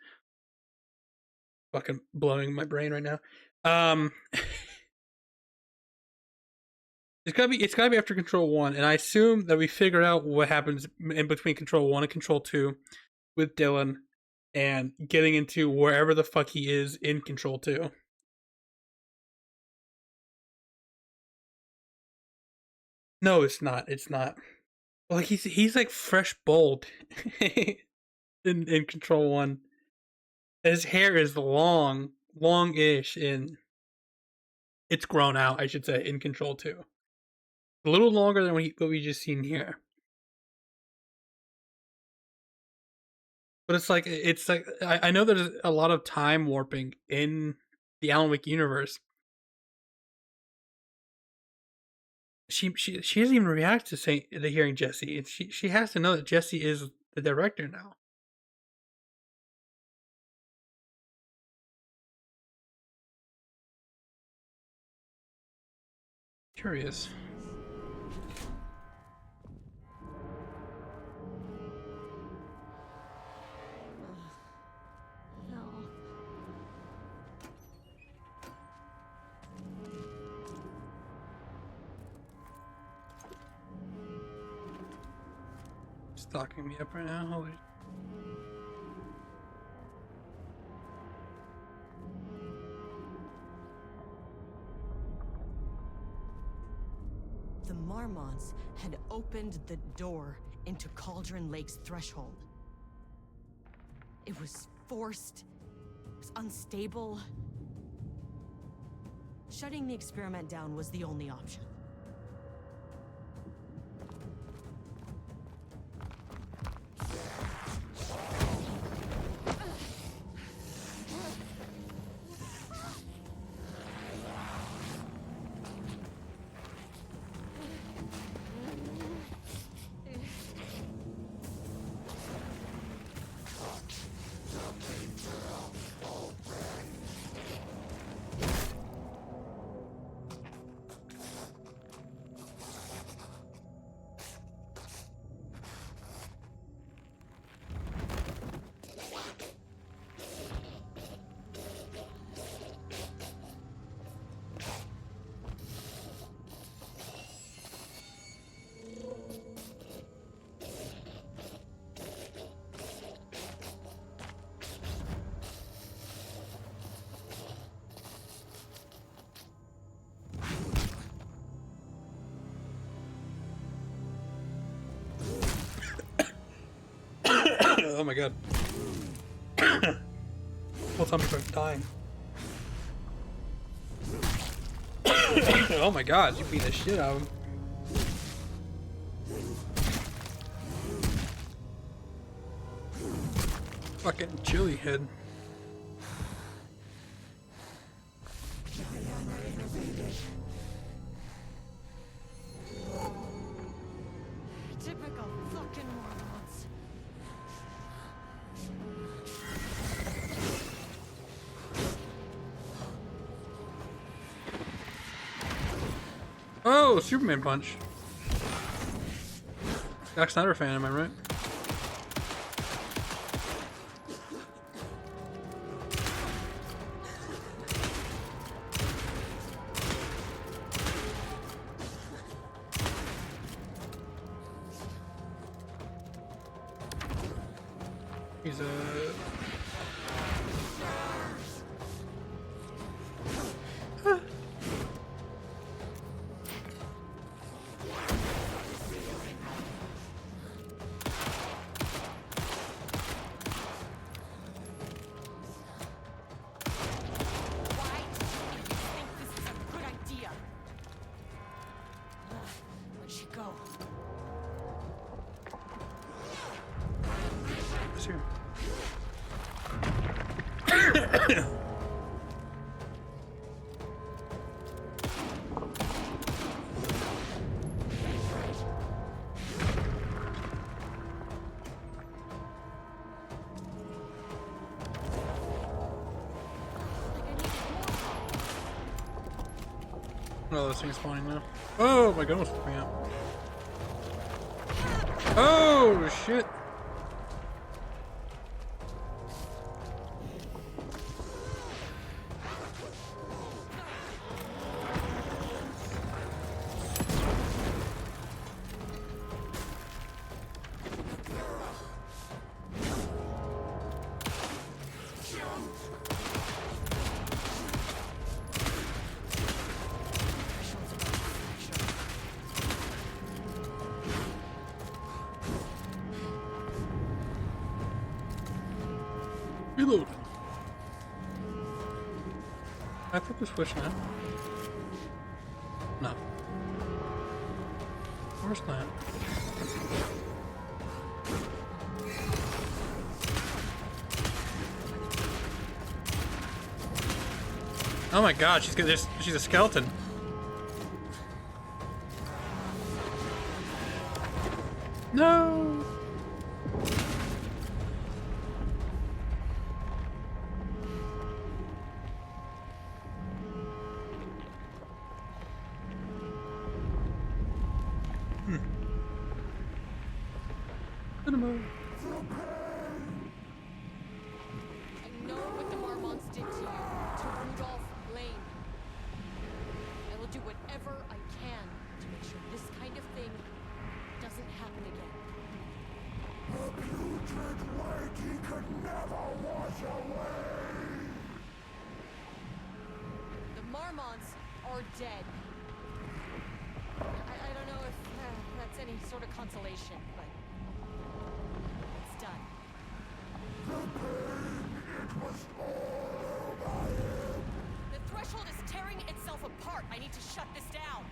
fucking blowing my brain right now. It's gotta be after Control 1, and I assume that we figure out what happens in between Control 1 and Control 2 with Dylan and getting into wherever the fuck he is in Control 2. No, it's not. It's not. Like he's like fresh bald in Control 1. His hair is longish in it's grown out, I should say, in Control 2. A little longer than what we just seen here. But it's like I know there's a lot of time warping in the Alan Wake universe. She doesn't even react to hearing Jesse. She has to know that Jesse is the director now. Curious. No. Stalking me up right now. Holy. The Marmonts had opened the door into Cauldron Lake's threshold. It was forced. It was unstable. Shutting the experiment down was the only option. my god. Whole time starts dying. Oh my god, you beat the shit out of him. Fucking chili head. Typical fucking morons. Oh, Superman punch. Zack Snyder fan, am I right? He's a... Where'd she go? It's here. Oh, this thing's spawning now. Oh my goodness, flipping out. Oh shit! Reload. I flip the switch now. No. Where's that? Oh my god, she's a skeleton. No. Cinema. I know what the Marmonts did to you, to Rudolph Lane. I will do whatever I can to make sure this kind of thing doesn't happen again. The putrid weight he could never wash away. The Marmonts are dead. I don't know if that's any sort of consolation, but it's done. The pain, it was all by him. The threshold is tearing itself apart. I need to shut this down.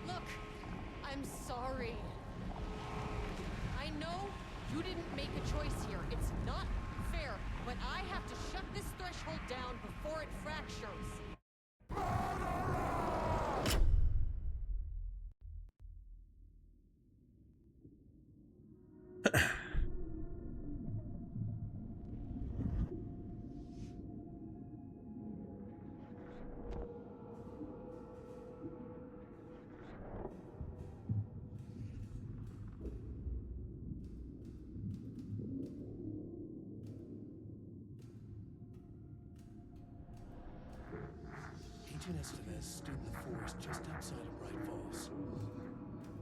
Look, I'm sorry. I know you didn't make a choice here. It's not fair, but I have to shut this threshold down before it fractures. Agent Estevez stood in the forest just outside of Bright Falls.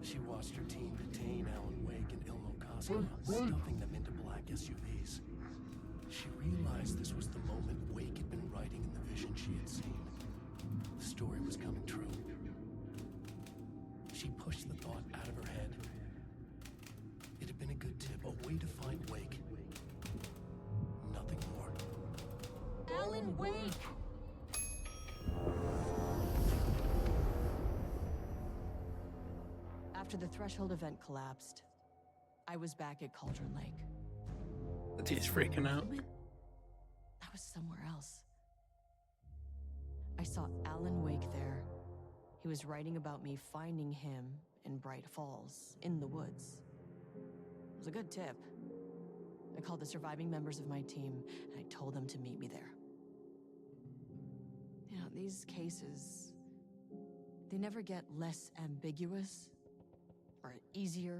She watched her team detain Alan Wake and Ilmo Koskinen, stuffing them into black SUVs. She realized this was the moment Wake had been writing in the vision she had seen. The story was coming true. She pushed the thought out of her head. It had been a good tip, a way to find Wake. Alan Wake! After the Threshold event collapsed, I was back at Cauldron Lake. He's freaking out. I was somewhere else. I saw Alan Wake there. He was writing about me finding him in Bright Falls, in the woods. It was a good tip. I called the surviving members of my team, and I told them to meet me there. You know, these cases, they never get less ambiguous or easier.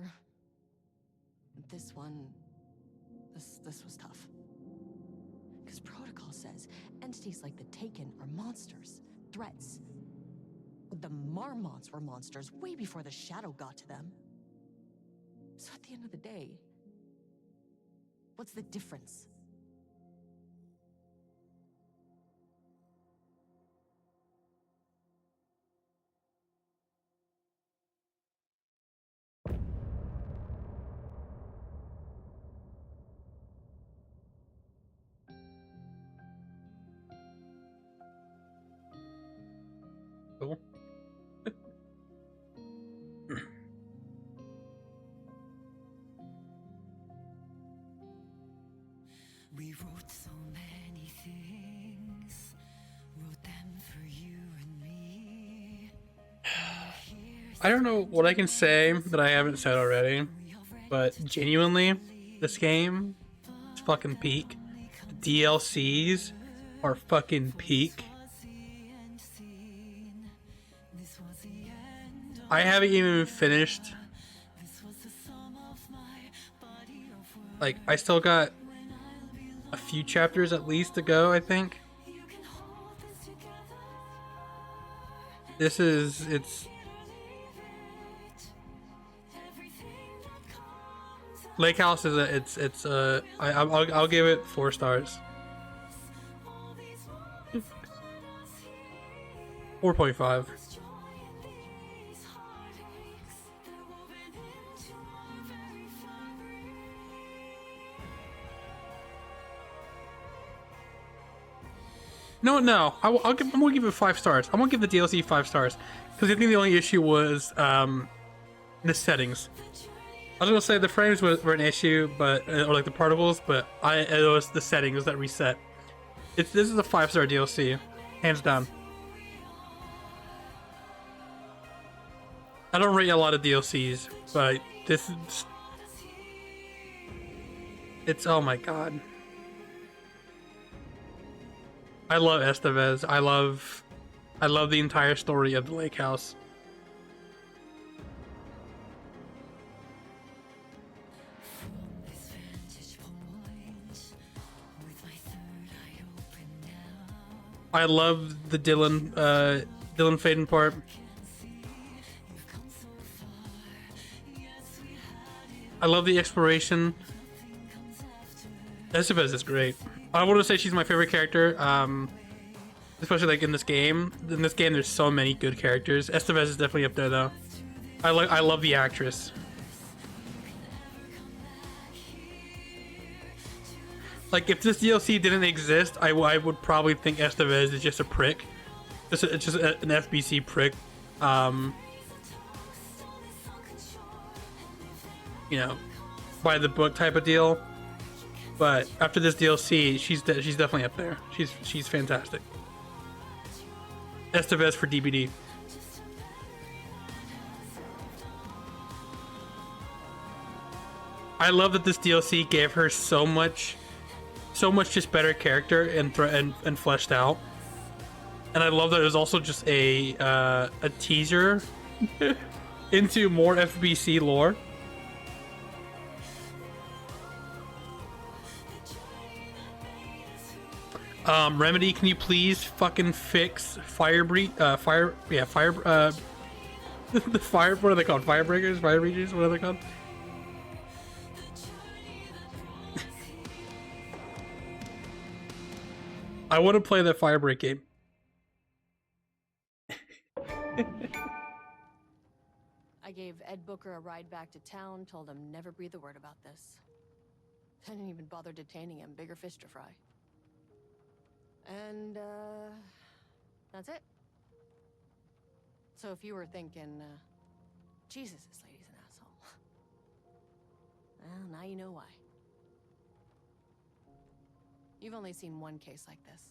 This one, this was tough. Because protocol says entities like the Taken are monsters, threats. But the Marmonts were monsters way before the Shadow got to them. So at the end of the day, what's the difference? Cool. We wrote so many things, wrote them for you and me. I don't know what I can say that I haven't said already, but genuinely, this game is fucking peak. The DLCs are fucking peak. I haven't even finished. Like, I still got a few chapters at least to go, I think. It's Lake House is I'll give it 4 stars. 4.5. No, I'm gonna give it 5 stars. I'm gonna give the DLC 5 stars because I think the only issue was the settings. I was gonna say the frames were an issue, but or like the particles, but it was the settings that reset. This is a 5-star DLC, hands down. I don't rate a lot of DLCs, but this is, it's, oh my god. I love Estevez. I love the entire story of the Lake House. I love the Dylan Faden part. I love the exploration. Estevez is great. I want to say she's my favorite character, especially like in this game. In this game, there's so many good characters. Estevez is definitely up there, though. I love the actress. Like, if this DLC didn't exist, I would probably think Estevez is just a prick. It's just an FBC prick. You know, by the book type of deal. But after this DLC, she's definitely up there. She's fantastic. Estevez for DBD. I love that this DLC gave her so much just better character and fleshed out. And I love that it was also just a teaser into more FBC lore. Remedy, can you please fucking fix the fire, the fire, what are they called? Firebreakers? Fire breachers? What are they called? I want to play that Firebreak game. I gave Ed Booker a ride back to town, told him never breathe a word about this. I didn't even bother detaining him, bigger fish to fry. And, that's it. So if you were thinking, Jesus, this lady's an asshole. Well, now you know why. You've only seen one case like this.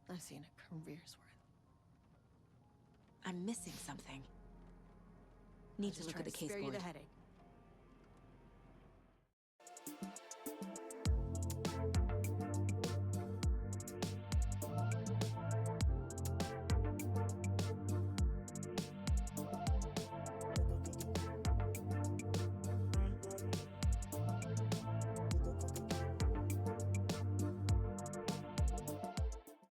I've seen a career's worth. I'm missing something. Need to Just look trying at the case spare you board. the headache.